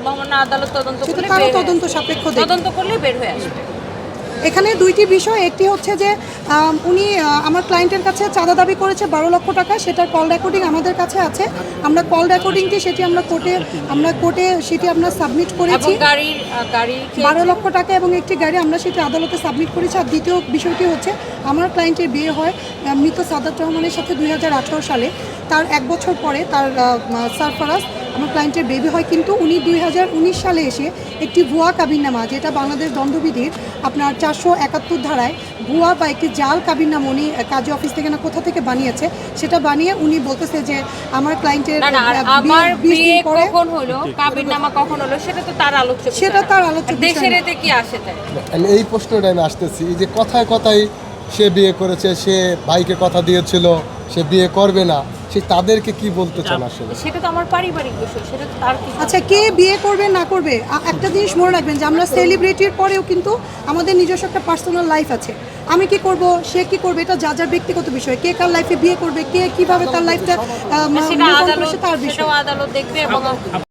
মহামান্য আদালত তদন্ত সেটা করলে তারও বের হয়ে তদন্ত আসবে। সাপেক্ষ দেখবে। তদন্ত করলে বের হয়ে আসবে। এখানে দুইটি বিষয়, একটি হচ্ছে যে উনি আমার ক্লায়েন্টের কাছে চাঁদা দাবি করেছে 12 লক্ষ টাকা, সেটার কল রেকর্ডিং আমাদের কাছে আছে। আমরা কল রেকর্ডিংটি সেটি আমরা কোর্টে সেটি আমরা সাবমিট এবং করেছি। গাড়ির 12 লক্ষ টাকা এবং একটি গাড়ি আমরা সেটি আদালতে সাবমিট করেছি। আর দ্বিতীয় বিষয়টি হচ্ছে আমার ক্লায়েন্টের বিয়ে হয় মৃত সাদাত রহমানের সাথে 2018 সালে। তার 1 বছর পরে তার সারফারাজ আমার ক্লায়েন্টের বেবি হয়, কিন্তু উনি 2019 সালে এসে একটি ভুয়া কাবিননামা, যেটা বাংলাদেশ দণ্ডবিধির আপনার 471 ধারায় ভুয়া বা একটি জাল কাবিননামা উনি কাজী অফিস থেকে না কোথা থেকে বানিয়েছে, সেটা বানিয়ে উনি বলতেছে যে আমার ক্লায়েন্টের আমার বিয়ে পরে কখন হলো, কাবিননামা কখন হলো, সেটা তো তার আলোচ্য বিষয় সেটা না। তার আলোচ্য বিষয় দেশের না। এতে কি আসে তাই? আমি এই প্রশ্নটা আমি আসতেছি, এই যে কথায় কথায় সে বিয়ে করেছে, সে ভাইকে কথা দিয়েছিল সে বিয়ে করবে না, সে তাদেরকে কি বলতে চান আসলে? সেটা তো আমার পারিবারিক বিষয়, সেটা তো তার কিছু। আচ্ছা, কে বিয়ে করবে না করবে, একটা জিনিস মনে রাখবেন যে আমরা সেলিব্রিটির পরেও কিন্তু আমাদের নিজস্ব একটা পার্সোনাল লাইফ আছে। আমি কি করব, সে কি করবে, এটা যা যার ব্যক্তিগত বিষয়। কে কার লাইফে বিয়ে করবে, কে কিভাবে তার লাইফটা সেটা তার বিষয়। আদালত দেখবে এবং